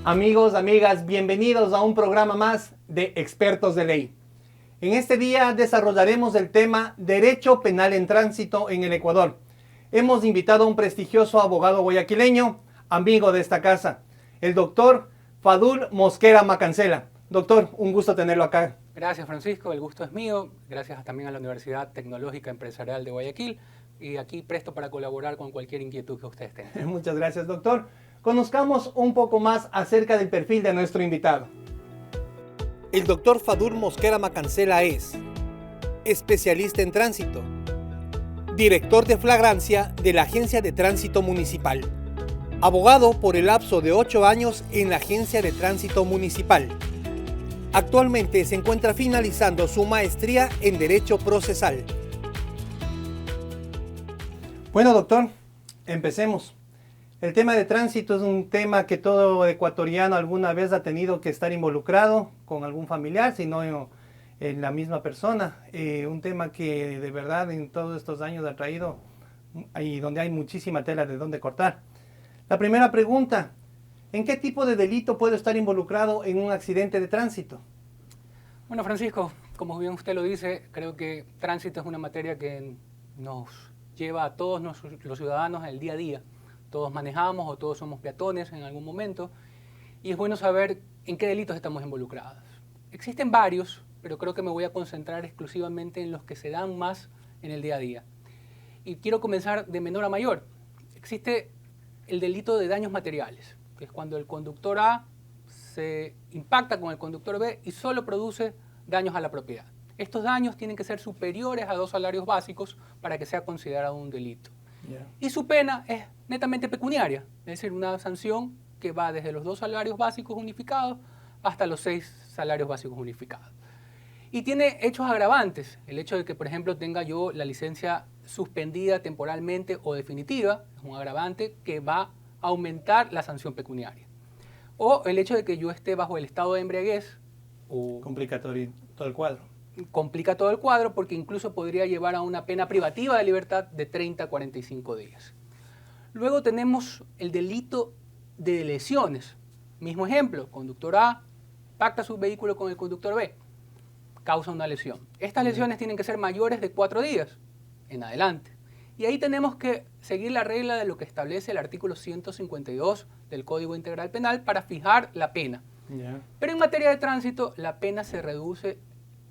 Amigos, amigas, bienvenidos a un programa más de Expertos de Ley. En este día desarrollaremos el tema Derecho Penal en Tránsito en el Ecuador. Hemos invitado a un prestigioso abogado guayaquileño, amigo de esta casa, el doctor Fadul Mosquera Macancela. Doctor, un gusto tenerlo acá. Gracias, Francisco, el gusto es mío. Gracias también a la Universidad Tecnológica Empresarial de Guayaquil y aquí presto para colaborar con cualquier inquietud que ustedes tengan. Muchas gracias, doctor. Conozcamos un poco más acerca del perfil de nuestro invitado. El doctor Fadul Mosquera Macancela es especialista en tránsito, director de flagrancia de la Agencia de Tránsito Municipal, abogado por el lapso de 8 años en la Agencia de Tránsito Municipal. Actualmente se encuentra finalizando su maestría en Derecho Procesal. Bueno, doctor, empecemos. El tema de tránsito es un tema que todo ecuatoriano alguna vez ha tenido que estar involucrado con algún familiar, si no en la misma persona. Un tema que de verdad en todos estos años ha traído y donde hay muchísima tela de dónde cortar. La primera pregunta, ¿en qué tipo de delito puedo estar involucrado en un accidente de tránsito? Bueno, Francisco, como bien usted lo dice, creo que tránsito es una materia que nos lleva a todos los ciudadanos el día a día. Todos manejamos o todos somos peatones en algún momento y es bueno saber en qué delitos estamos involucrados. Existen varios, pero creo que me voy a concentrar exclusivamente en los que se dan más en el día a día. Y quiero comenzar de menor a mayor. Existe el delito de daños materiales, que es cuando el conductor A se impacta con el conductor B y solo produce daños a la propiedad. Estos daños tienen que ser superiores a 2 salarios básicos para que sea considerado un delito. Y su pena es netamente pecuniaria, es decir, una sanción que va desde los 2 salarios básicos unificados hasta los 6 salarios básicos unificados. Y tiene hechos agravantes, el hecho de que, por ejemplo, tenga yo la licencia suspendida temporalmente o definitiva, es un agravante que va a aumentar la sanción pecuniaria. O el hecho de que yo esté bajo el estado de embriaguez. Complica todo el cuadro. Complica todo el cuadro porque incluso podría llevar a una pena privativa de libertad de 30 a 45 días. Luego tenemos el delito de lesiones. Mismo ejemplo, conductor A pacta su vehículo con el conductor B, causa una lesión. Estas lesiones tienen que ser mayores de 4 días en adelante. Y ahí tenemos que seguir la regla de lo que establece el artículo 152 del Código Integral Penal para fijar la pena. Pero en materia de tránsito, la pena se reduce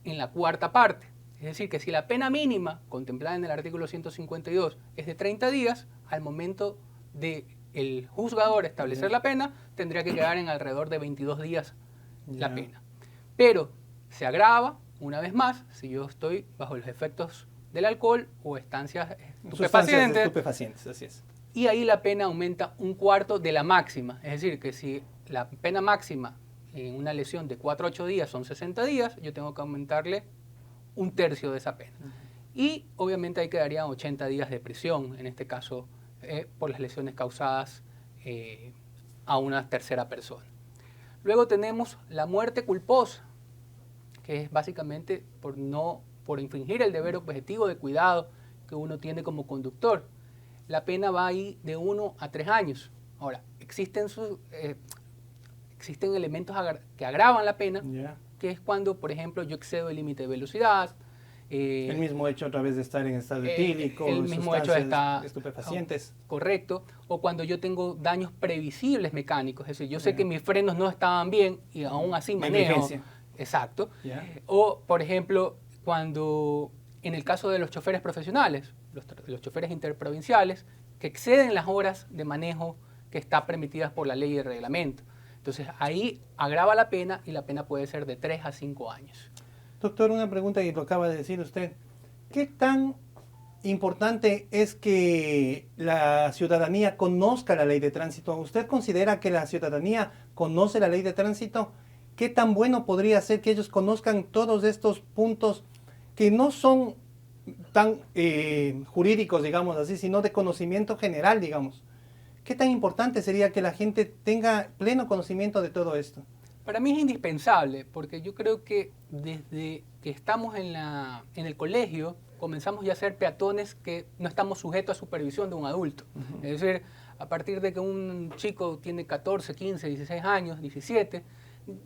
en la 4ª parte. Es decir, que si la pena mínima contemplada en el artículo 152 es de 30 días, al momento de el juzgador establecer la pena, tendría que quedar en alrededor de 22 días la pena. Pero se agrava, una vez más, si yo estoy bajo los efectos del alcohol o estancias estupefacientes, así es. Y ahí la pena aumenta 1/4 de la máxima. Es decir, que si la pena máxima en una lesión de 4 a 8 días son 60 días, yo tengo que aumentarle 1/3 de esa pena. Y obviamente ahí quedarían 80 días de prisión, en este caso por las lesiones causadas a una tercera persona. Luego tenemos la muerte culposa, que es básicamente por infringir el deber objetivo de cuidado que uno tiene como conductor. La pena va ahí de 1 a 3 años. Ahora, existen elementos que agravan la pena, que es cuando, por ejemplo, yo excedo el límite de velocidad. El mismo hecho otra vez de estar en estado etílico, el mismo hecho de estar estupefacientes. Correcto. O cuando yo tengo daños previsibles mecánicos, es decir, yo sé que mis frenos no estaban bien y aún así manejo. Exacto. O, por ejemplo, cuando en el caso de los choferes profesionales, los choferes interprovinciales, que exceden las horas de manejo que están permitidas por la ley y el reglamento. Entonces, ahí agrava la pena y la pena puede ser de 3 a 5 años. Doctor, una pregunta que lo acaba de decir usted. ¿Qué tan importante es que la ciudadanía conozca la ley de tránsito? ¿Usted considera que la ciudadanía conoce la ley de tránsito? ¿Qué tan bueno podría ser que ellos conozcan todos estos puntos que no son tan jurídicos, digamos así, sino de conocimiento general, digamos? ¿Qué tan importante sería que la gente tenga pleno conocimiento de todo esto? Para mí es indispensable, porque yo creo que desde que estamos en el colegio, comenzamos ya a ser peatones que no estamos sujetos a supervisión de un adulto. Es decir, a partir de que un chico tiene 14, 15, 16 años, 17,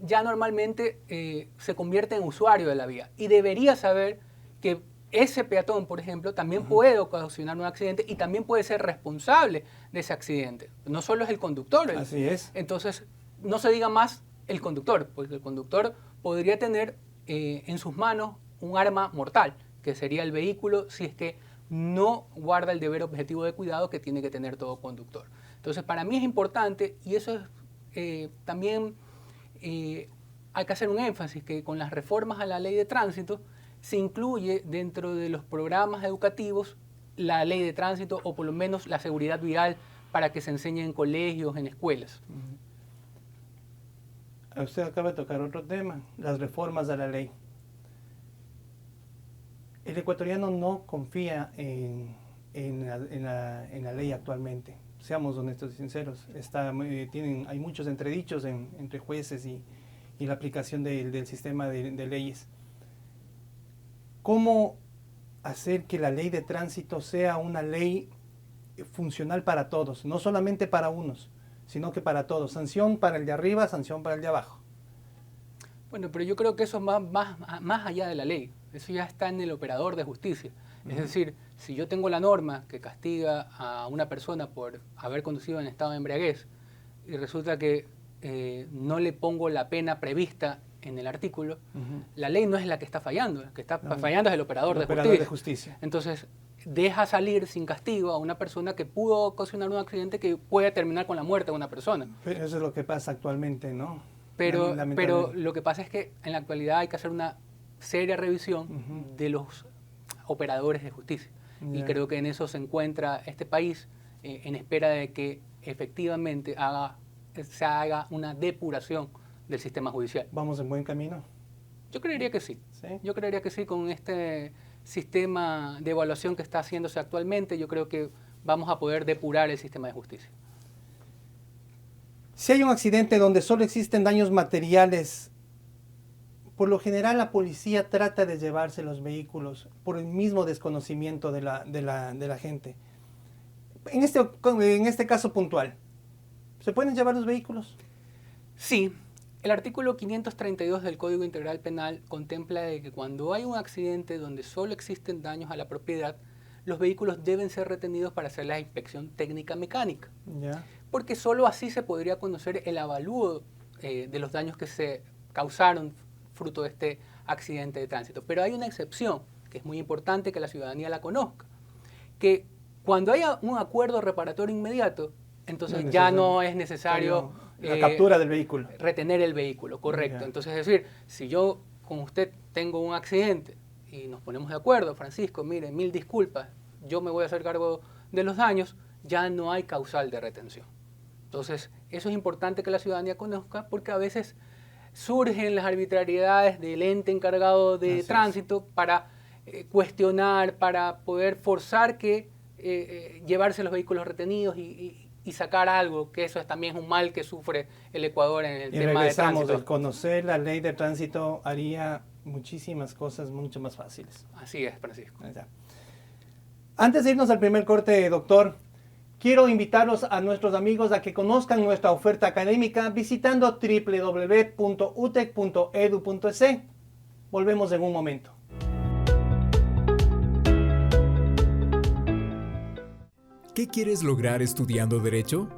ya normalmente se convierte en usuario de la vía y debería saber que ese peatón, por ejemplo, también puede ocasionar un accidente y también puede ser responsable de ese accidente. No solo es el conductor. Así es. Entonces, no se diga más el conductor, porque el conductor podría tener en sus manos un arma mortal, que sería el vehículo si es que no guarda el deber objetivo de cuidado que tiene que tener todo conductor. Entonces, para mí es importante, y eso es también hay que hacer un énfasis, que con las reformas a la ley de tránsito se incluye dentro de los programas educativos la ley de tránsito o por lo menos la seguridad vial para que se enseñe en colegios, en escuelas. Usted acaba de tocar otro tema, las reformas a la ley. El ecuatoriano no confía en la ley actualmente. Seamos honestos y sinceros. Hay muchos entredichos entre jueces y la aplicación del sistema de leyes. ¿Cómo hacer que la ley de tránsito sea una ley funcional para todos? No solamente para unos, sino que para todos. Sanción para el de arriba, sanción para el de abajo. Bueno, pero yo creo que eso es más allá de la ley. Eso ya está en el operador de justicia. Es decir, si yo tengo la norma que castiga a una persona por haber conducido en estado de embriaguez y resulta que no le pongo la pena prevista en el artículo, la ley no es la que está fallando. El que está fallando es el operador de justicia. Entonces, deja salir sin castigo a una persona que pudo ocasionar un accidente que puede terminar con la muerte de una persona. Pero eso es lo que pasa actualmente, ¿no? Pero lo que pasa es que en la actualidad hay que hacer una seria revisión de los operadores de justicia. Y creo que en eso se encuentra este país en espera de que efectivamente se haga una depuración del sistema judicial. ¿Vamos en buen camino? Yo creería que sí. ¿Sí? Yo creería que sí, con este sistema de evaluación que está haciéndose actualmente, yo creo que vamos a poder depurar el sistema de justicia. Si hay un accidente donde solo existen daños materiales, por lo general la policía trata de llevarse los vehículos por el mismo desconocimiento de la gente. En este caso puntual, ¿se pueden llevar los vehículos? Sí. El artículo 532 del Código Integral Penal contempla de que cuando hay un accidente donde solo existen daños a la propiedad, los vehículos deben ser retenidos para hacer la inspección técnica mecánica. Ya. Porque solo así se podría conocer el avalúo de los daños que se causaron fruto de este accidente de tránsito. Pero hay una excepción, que es muy importante que la ciudadanía la conozca, que cuando haya un acuerdo reparatorio inmediato, entonces ya no es necesario la captura del vehículo. Retener el vehículo, correcto. Ya. Entonces, es decir, si yo con usted tengo un accidente y nos ponemos de acuerdo, Francisco, mire, 1000 disculpas, yo me voy a hacer cargo de los daños, ya no hay causal de retención. Entonces, eso es importante que la ciudadanía conozca porque a veces surgen las arbitrariedades del ente encargado de tránsito para cuestionar, para poder forzar que llevarse los vehículos retenidos y sacar algo, que eso también es un mal que sufre el Ecuador en el tema de tránsito. El conocer la ley de tránsito haría muchísimas cosas mucho más fáciles. Así es, Francisco. Antes de irnos al primer corte, doctor, quiero invitarlos a nuestros amigos a que conozcan nuestra oferta académica visitando www.utec.edu.es. Volvemos en un momento. ¿Qué quieres lograr estudiando Derecho?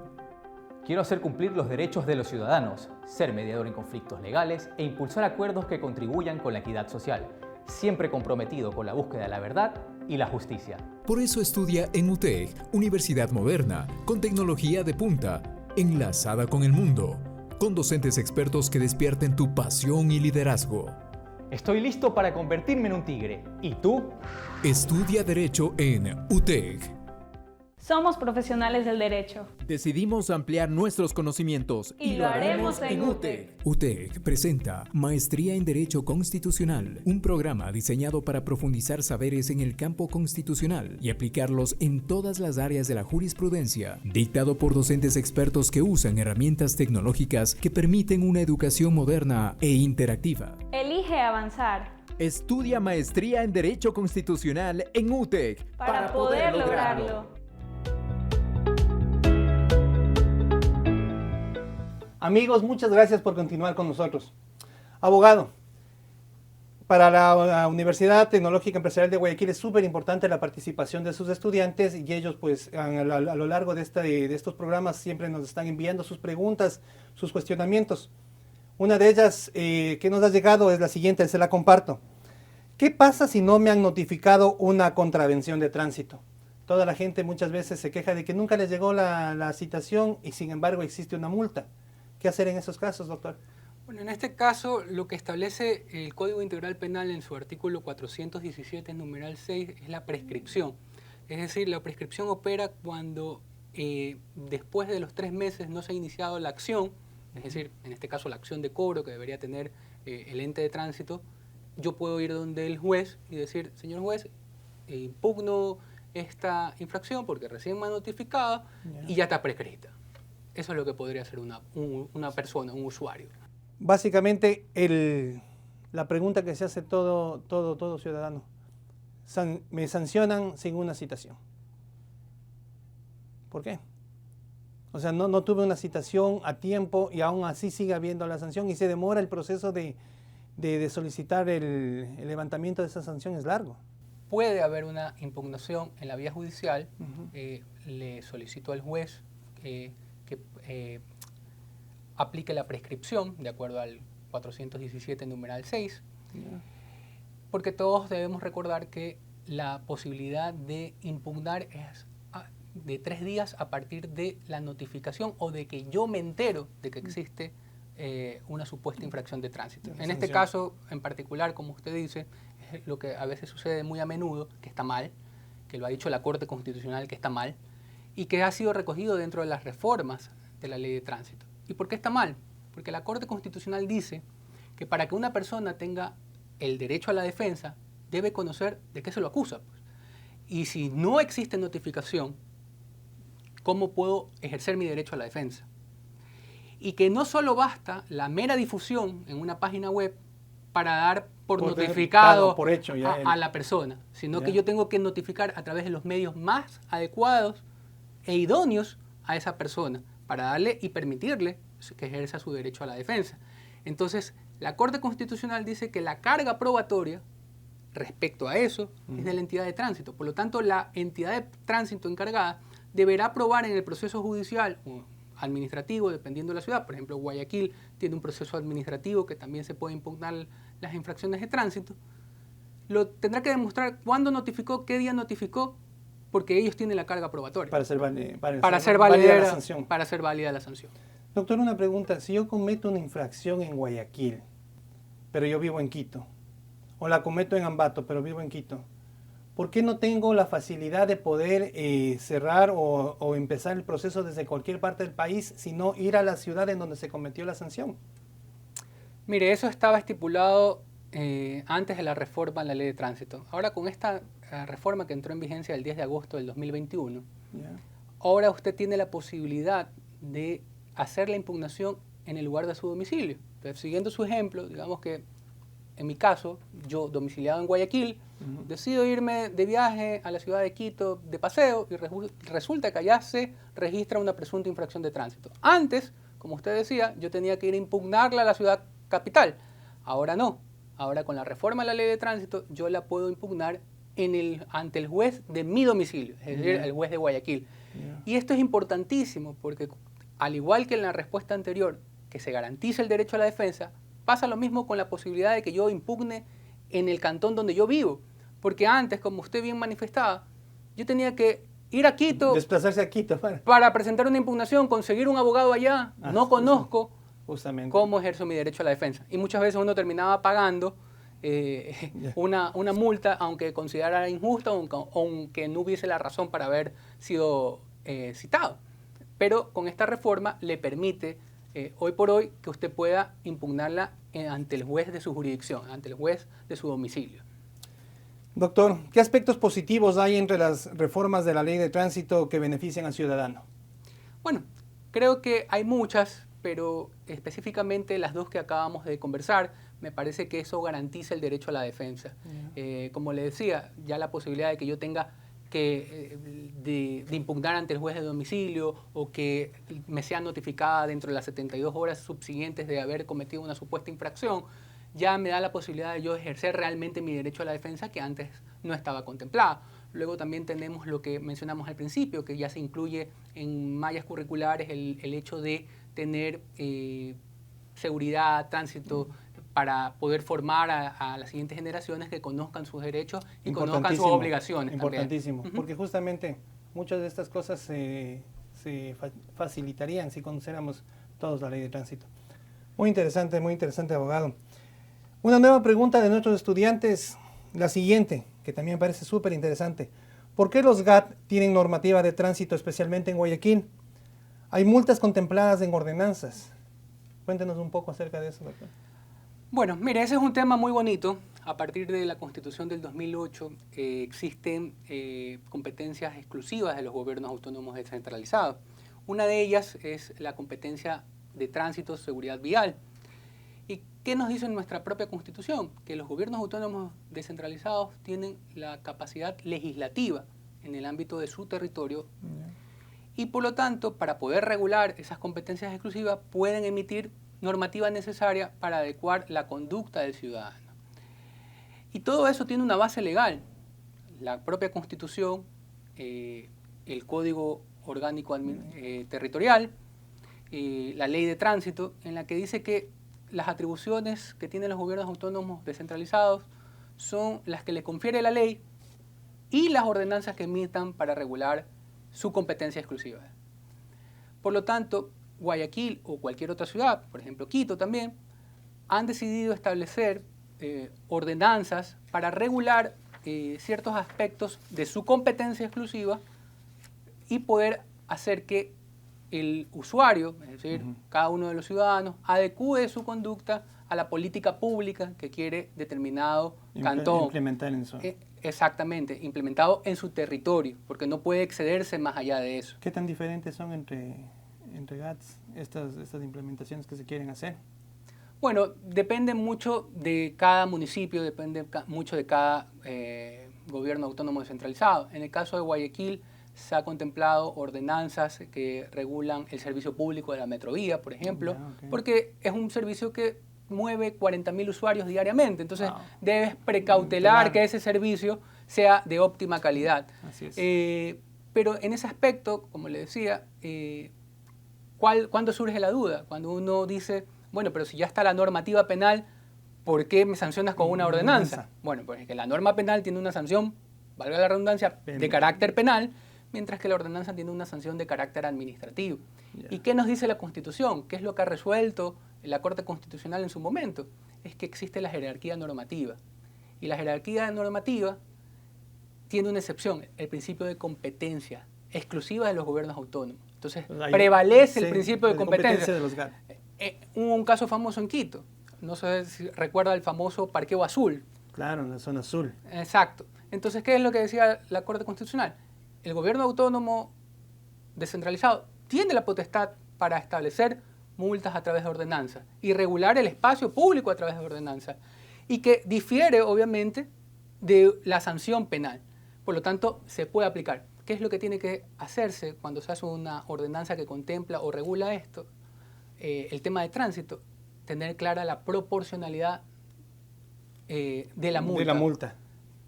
Quiero hacer cumplir los derechos de los ciudadanos, ser mediador en conflictos legales e impulsar acuerdos que contribuyan con la equidad social, siempre comprometido con la búsqueda de la verdad y la justicia. Por eso estudia en UTEC, Universidad Moderna, con tecnología de punta, enlazada con el mundo, con docentes expertos que despierten tu pasión y liderazgo. Estoy listo para convertirme en un tigre. ¿Y tú? Estudia Derecho en UTEC. Somos profesionales del derecho. Decidimos ampliar nuestros conocimientos y lo haremos en UTEC. UTEC presenta Maestría en Derecho Constitucional, un programa diseñado para profundizar saberes en el campo constitucional y aplicarlos en todas las áreas de la jurisprudencia, dictado por docentes expertos que usan herramientas tecnológicas que permiten una educación moderna e interactiva. Elige avanzar. Estudia maestría en Derecho Constitucional en UTEC Para poder lograrlo. Amigos, muchas gracias por continuar con nosotros. Abogado, para la Universidad Tecnológica Empresarial de Guayaquil es súper importante la participación de sus estudiantes y ellos pues a lo largo de estos programas siempre nos están enviando sus preguntas, sus cuestionamientos. Una de ellas que nos ha llegado es la siguiente, se la comparto. ¿Qué pasa si no me han notificado una contravención de tránsito? Toda la gente muchas veces se queja de que nunca les llegó la citación y sin embargo existe una multa. ¿Qué hacer en esos casos, doctor? Bueno, en este caso, lo que establece el Código Integral Penal en su artículo 417, numeral 6, es la prescripción. Es decir, la prescripción opera cuando después de los 3 meses no se ha iniciado la acción, es decir, en este caso la acción de cobro que debería tener el ente de tránsito, yo puedo ir donde el juez y decir, señor juez, impugno esta infracción porque recién me ha notificado y ya está prescrita. Eso es lo que podría hacer una persona, un usuario. Básicamente, la pregunta que se hace todo ciudadano, me sancionan sin una citación. ¿Por qué? O sea, no tuve una citación a tiempo y aún así sigue habiendo la sanción y se demora el proceso de solicitar el levantamiento de esa sanción, es largo. Puede haber una impugnación en la vía judicial. Le solicito al juez que aplique la prescripción de acuerdo al 417 numeral 6, porque todos debemos recordar que la posibilidad de impugnar es de 3 días a partir de la notificación o de que yo me entero de que existe una supuesta infracción de tránsito. En este caso en particular, como usted dice, es lo que a veces sucede muy a menudo, que está mal, que lo ha dicho la Corte Constitucional que está mal y que ha sido recogido dentro de las reformas de la Ley de Tránsito. ¿Y por qué está mal? Porque la Corte Constitucional dice que para que una persona tenga el derecho a la defensa, debe conocer de qué se lo acusa. Y si no existe notificación, ¿cómo puedo ejercer mi derecho a la defensa? Y que no solo basta la mera difusión en una página web para dar por notificado por hecho a la persona, sino que yo tengo que notificar a través de los medios más adecuados e idóneos a esa persona, para darle y permitirle que ejerza su derecho a la defensa. Entonces, la Corte Constitucional dice que la carga probatoria respecto a eso es de la entidad de tránsito. Por lo tanto, la entidad de tránsito encargada deberá probar en el proceso judicial o administrativo, dependiendo de la ciudad. Por ejemplo, Guayaquil tiene un proceso administrativo que también se puede impugnar las infracciones de tránsito. Tendrá que demostrar cuándo notificó, qué día notificó, porque ellos tienen la carga probatoria. Para ser válida la sanción. Doctor, una pregunta. Si yo cometo una infracción en Guayaquil, pero yo vivo en Quito, o la cometo en Ambato, pero vivo en Quito, ¿por qué no tengo la facilidad de poder cerrar o empezar el proceso desde cualquier parte del país, sino ir a la ciudad en donde se cometió la sanción? Mire, eso estaba estipulado antes de la reforma en la Ley de Tránsito. Ahora, con esta reforma que entró en vigencia el 10 de agosto del 2021, ahora usted tiene la posibilidad de hacer la impugnación en el lugar de su domicilio. Entonces, siguiendo su ejemplo, digamos que en mi caso, yo domiciliado en Guayaquil, decido irme de viaje a la ciudad de Quito de paseo y resulta que allá se registra una presunta infracción de tránsito. Antes, como usted decía, yo tenía que ir a impugnarla a la ciudad capital. Ahora no. Ahora con la reforma de la Ley de Tránsito yo la puedo impugnar ante el juez de mi domicilio, es decir, el juez de Guayaquil. Y esto es importantísimo porque al igual que en la respuesta anterior, que se garantiza el derecho a la defensa, pasa lo mismo con la posibilidad de que yo impugne en el cantón donde yo vivo. Porque antes, como usted bien manifestaba, yo tenía que ir a Quito, desplazarse a Quito para presentar una impugnación, conseguir un abogado allá. No conozco justamente cómo ejerzo mi derecho a la defensa. Y muchas veces uno terminaba pagando una multa, aunque considerara injusta o aunque no hubiese la razón para haber sido citado. Pero con esta reforma le permite hoy por hoy que usted pueda impugnarla ante el juez de su jurisdicción, ante el juez de su domicilio. Doctor, ¿qué aspectos positivos hay entre las reformas de la Ley de Tránsito que benefician al ciudadano? Bueno, creo que hay muchas, pero específicamente las dos que acabamos de conversar, me parece que eso garantiza el derecho a la defensa. Como le decía, ya la posibilidad de que yo tenga que de impugnar ante el juez de domicilio o que me sea notificada dentro de las 72 horas subsiguientes de haber cometido una supuesta infracción, ya me da la posibilidad de yo ejercer realmente mi derecho a la defensa que antes no estaba contemplado. Luego también tenemos lo que mencionamos al principio, que ya se incluye en mallas curriculares el hecho de tener seguridad, tránsito, para poder formar a las siguientes generaciones que conozcan sus derechos y conozcan sus obligaciones. Importantísimo, porque justamente muchas de estas cosas se facilitarían si conociéramos todos la ley de tránsito. Muy interesante, abogado. Una nueva pregunta de nuestros estudiantes, la siguiente, que también me parece súper interesante. ¿Por qué los GAT tienen normativa de tránsito, especialmente en Guayaquil? Hay multas contempladas en ordenanzas. Cuéntenos un poco acerca de eso, doctor. Bueno, mire, ese es un tema muy bonito. A partir de la Constitución del 2008 existen competencias exclusivas de los gobiernos autónomos descentralizados. Una de ellas es la competencia de tránsito, seguridad vial. ¿Y qué nos dice nuestra propia Constitución? Que los gobiernos autónomos descentralizados tienen la capacidad legislativa en el ámbito de su territorio y por lo tanto, para poder regular esas competencias exclusivas, pueden emitir normativa necesaria para adecuar la conducta del ciudadano. Y todo eso tiene una base legal. La propia Constitución, el Código Orgánico Territorial, la Ley de Tránsito, en la que dice que las atribuciones que tienen los gobiernos autónomos descentralizados son las que le confiere la ley y las ordenanzas que emitan para regular su competencia exclusiva. Por lo tanto, Guayaquil o cualquier otra ciudad, por ejemplo Quito también, han decidido establecer ordenanzas para regular ciertos aspectos de su competencia exclusiva y poder hacer que el usuario, es decir, cada uno de los ciudadanos, adecúe su conducta a la política pública que quiere determinado cantón. Implementar en su... Exactamente, implementado en su territorio, porque no puede excederse más allá de eso. ¿Qué tan diferentes son entre GATS estas implementaciones que se quieren hacer? Bueno, depende mucho de cada municipio, depende mucho de cada gobierno autónomo descentralizado. En el caso de Guayaquil, se ha contemplado ordenanzas que regulan el servicio público de la Metrovía, por ejemplo, porque es un servicio que mueve 40.000 usuarios diariamente, entonces debes precautelar que ese servicio sea de óptima calidad. Así es. Pero en ese aspecto, como le decía, ¿cuándo surge la duda? Cuando uno dice, bueno, pero si ya está la normativa penal, ¿por qué me sancionas con una ordenanza? Bueno, pues es que la norma penal tiene una sanción, valga la redundancia, de carácter penal, mientras que la ordenanza tiene una sanción de carácter administrativo. ¿Y qué nos dice la Constitución? ¿Qué es lo que ha resuelto la Corte Constitucional en su momento? Es que existe la jerarquía normativa. Y la jerarquía normativa tiene una excepción, el principio de competencia exclusiva de los gobiernos autónomos. Entonces, prevalece el principio de competencia. De los GAT. Hubo un caso famoso en Quito. No sé si recuerda el famoso Parqueo Azul. Claro, en la zona azul. Exacto. Entonces, ¿qué es lo que decía la Corte Constitucional? El gobierno autónomo descentralizado tiene la potestad para establecer multas a través de ordenanzas y regular el espacio público a través de ordenanzas y que difiere obviamente de la sanción penal. Por lo tanto, se puede aplicar. ¿Qué es lo que tiene que hacerse cuando se hace una ordenanza que contempla o regula esto? El tema de tránsito, tener clara la proporcionalidad de la multa. De la multa.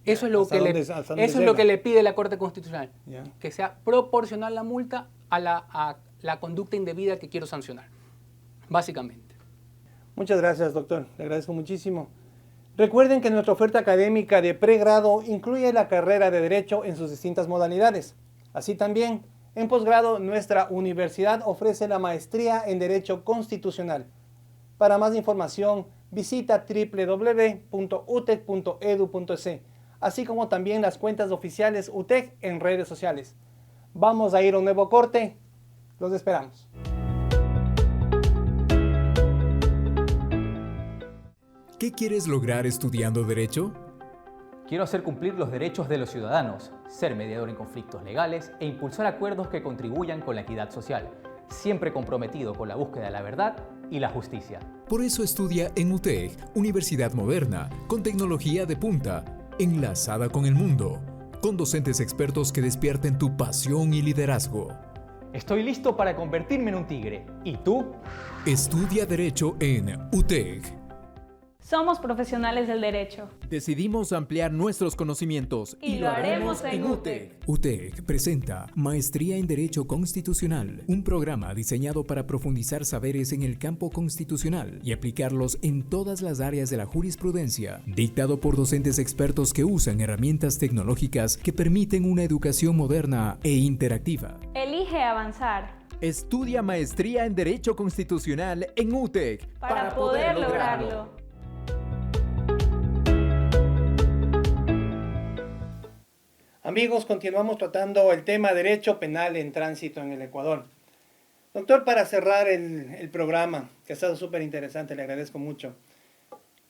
Eso es lo que le pide la Corte Constitucional, que sea proporcional la multa a la conducta indebida que quiero sancionar, básicamente. Muchas gracias, doctor. Le agradezco muchísimo. Recuerden que nuestra oferta académica de pregrado incluye la carrera de Derecho en sus distintas modalidades. Así también, en posgrado, nuestra universidad ofrece la maestría en Derecho Constitucional. Para más información, visita www.utec.edu.es, así como también las cuentas oficiales UTEC en redes sociales. Vamos a ir a un nuevo corte. Los esperamos. ¿Qué quieres lograr estudiando Derecho? Quiero hacer cumplir los derechos de los ciudadanos, ser mediador en conflictos legales e impulsar acuerdos que contribuyan con la equidad social, siempre comprometido con la búsqueda de la verdad y la justicia. Por eso estudia en UTEG, Universidad Moderna, con tecnología de punta, enlazada con el mundo, con docentes expertos que despierten tu pasión y liderazgo. Estoy listo para convertirme en un tigre. ¿Y tú? Estudia Derecho en UTEG. Somos profesionales del derecho. Decidimos ampliar nuestros conocimientos Y lo haremos en UTEG. UTEG presenta Maestría en Derecho Constitucional, un programa diseñado para profundizar saberes en el campo constitucional y aplicarlos en todas las áreas de la jurisprudencia, dictado por docentes expertos que usan herramientas tecnológicas que permiten una educación moderna e interactiva. Elige avanzar Estudia Maestría en Derecho Constitucional en UTEG para poder lograrlo. Amigos, continuamos tratando el tema derecho penal en tránsito en el Ecuador. Doctor, para cerrar el programa, que ha estado súper interesante, le agradezco mucho.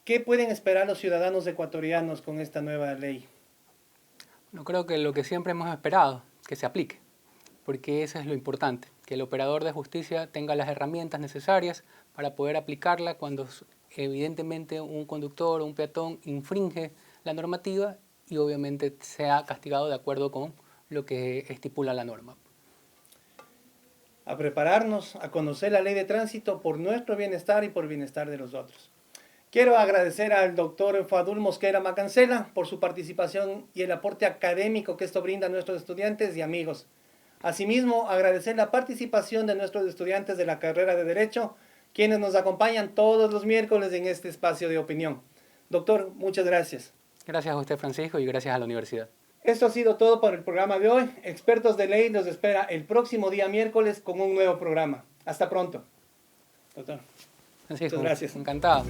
¿Qué pueden esperar los ciudadanos ecuatorianos con esta nueva ley? No creo que lo que siempre hemos esperado, que se aplique, porque eso es lo importante, que el operador de justicia tenga las herramientas necesarias para poder aplicarla cuando evidentemente un conductor o un peatón infringe la normativa y obviamente sea castigado de acuerdo con lo que estipula la norma. A prepararnos, a conocer la ley de tránsito por nuestro bienestar y por el bienestar de los otros. Quiero agradecer al doctor Fadul Mosquera Macancela por su participación y el aporte académico que esto brinda a nuestros estudiantes y amigos. Asimismo, agradecer la participación de nuestros estudiantes de la carrera de Derecho, quienes nos acompañan todos los miércoles en este espacio de opinión. Doctor, muchas gracias. Gracias a usted, Francisco, y gracias a la universidad. Esto ha sido todo por el programa de hoy. Expertos de Ley nos espera el próximo día miércoles con un nuevo programa. Hasta pronto. Doctor. Francisco, muchas gracias. Encantado.